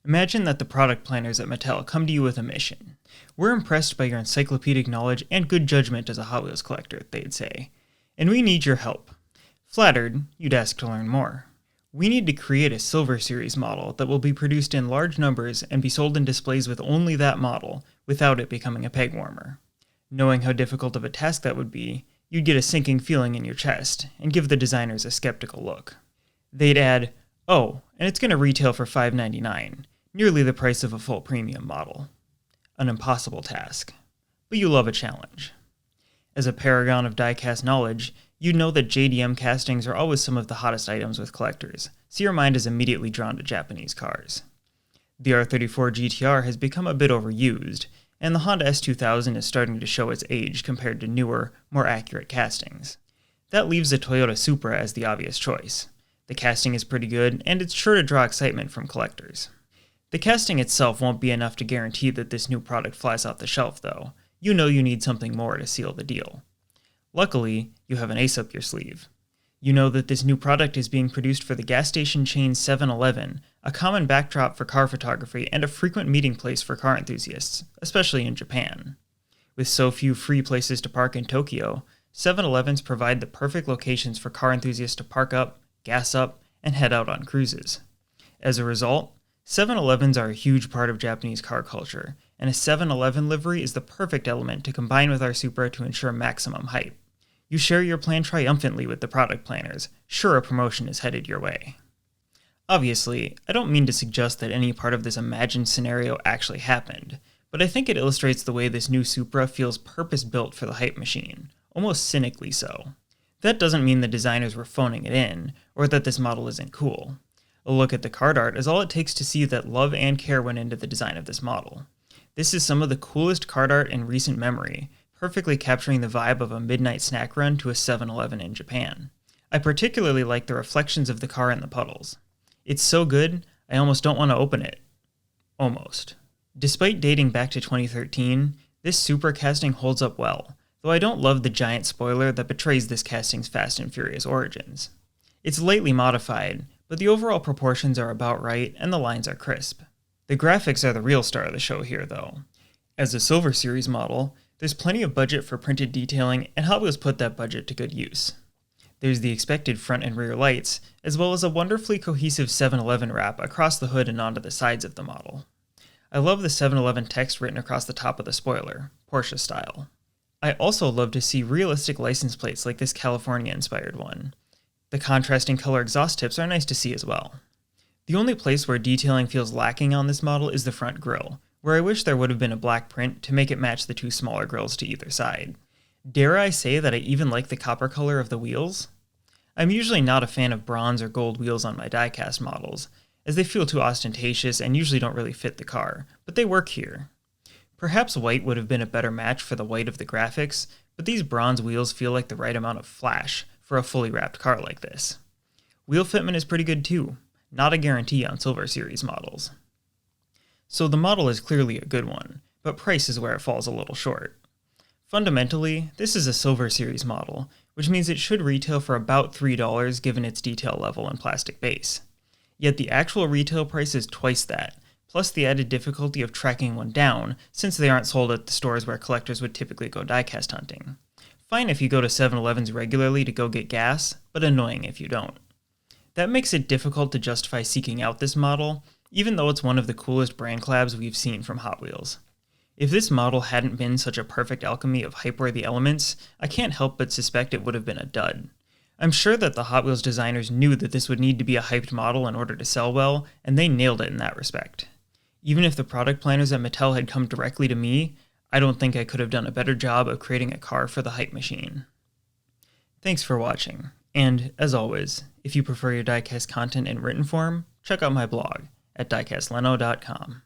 Imagine that the product planners at Mattel come to you with a mission. We're impressed by your encyclopedic knowledge and good judgment as a Hot Wheels collector, they'd say. And we need your help. Flattered, you'd ask to learn more. We need to create a Silver Series model that will be produced in large numbers and be sold in displays with only that model, without it becoming a peg warmer. Knowing how difficult of a task that would be, you'd get a sinking feeling in your chest, and give the designers a skeptical look. They'd add, "Oh, and it's going to retail for $5.99, nearly the price of a full premium model." An impossible task. But you love a challenge. As a paragon of die-cast knowledge, you know that JDM castings are always some of the hottest items with collectors, so your mind is immediately drawn to Japanese cars. The R34 GTR has become a bit overused, and the Honda S2000 is starting to show its age compared to newer, more accurate castings. That leaves the Toyota Supra as the obvious choice. The casting is pretty good, and it's sure to draw excitement from collectors. The casting itself won't be enough to guarantee that this new product flies off the shelf, though. You know you need something more to seal the deal. Luckily, you have an ace up your sleeve. You know that this new product is being produced for the gas station chain 7-Eleven, a common backdrop for car photography and a frequent meeting place for car enthusiasts, especially in Japan. With so few free places to park in Tokyo, 7-Elevens provide the perfect locations for car enthusiasts to park up, gas up, and head out on cruises. As a result, 7-Elevens are a huge part of Japanese car culture, and a 7-Eleven livery is the perfect element to combine with our Supra to ensure maximum hype. You share your plan triumphantly with the product planners, sure a promotion is headed your way. Obviously, I don't mean to suggest that any part of this imagined scenario actually happened, but I think it illustrates the way this new Supra feels purpose-built for the hype machine, almost cynically so. That doesn't mean the designers were phoning it in, or that this model isn't cool. A look at the card art is all it takes to see that love and care went into the design of this model. This is some of the coolest card art in recent memory, perfectly capturing the vibe of a midnight snack run to a 7-Eleven in Japan. I particularly like the reflections of the car in the puddles. It's so good, I almost don't want to open it. Almost. Despite dating back to 2013, this Supra casting holds up well, though I don't love the giant spoiler that betrays this casting's Fast and Furious origins. It's lightly modified, but the overall proportions are about right and the lines are crisp. The graphics are the real star of the show here, though. As a Silver Series model, there's plenty of budget for printed detailing, and Hot Wheels put that budget to good use. There's the expected front and rear lights, as well as a wonderfully cohesive 7-Eleven wrap across the hood and onto the sides of the model. I love the 7-Eleven text written across the top of the spoiler, Porsche style. I also love to see realistic license plates like this California-inspired one. The contrasting color exhaust tips are nice to see as well. The only place where detailing feels lacking on this model is the front grille, where I wish there would have been a black print to make it match the two smaller grills to either side. Dare I say that I even like the copper color of the wheels? I'm usually not a fan of bronze or gold wheels on my die-cast models, as they feel too ostentatious and usually don't really fit the car, but they work here. Perhaps white would have been a better match for the white of the graphics, but these bronze wheels feel like the right amount of flash for a fully wrapped car like this. Wheel fitment is pretty good too, not a guarantee on Silver Series models. So the model is clearly a good one, but price is where it falls a little short. Fundamentally, this is a Silver Series model, which means it should retail for about $3 given its detail level and plastic base. Yet the actual retail price is twice that, plus the added difficulty of tracking one down since they aren't sold at the stores where collectors would typically go diecast hunting. Fine if you go to 7-Elevens regularly to go get gas, but annoying if you don't. That makes it difficult to justify seeking out this model, even though it's one of the coolest brand collabs we've seen from Hot Wheels. If this model hadn't been such a perfect alchemy of hype-worthy elements, I can't help but suspect it would have been a dud. I'm sure that the Hot Wheels designers knew that this would need to be a hyped model in order to sell well, and they nailed it in that respect. Even if the product planners at Mattel had come directly to me, I don't think I could have done a better job of creating a car for the hype machine. Thanks for watching, and as always, if you prefer your diecast content in written form, check out my blog at diecastleno.com.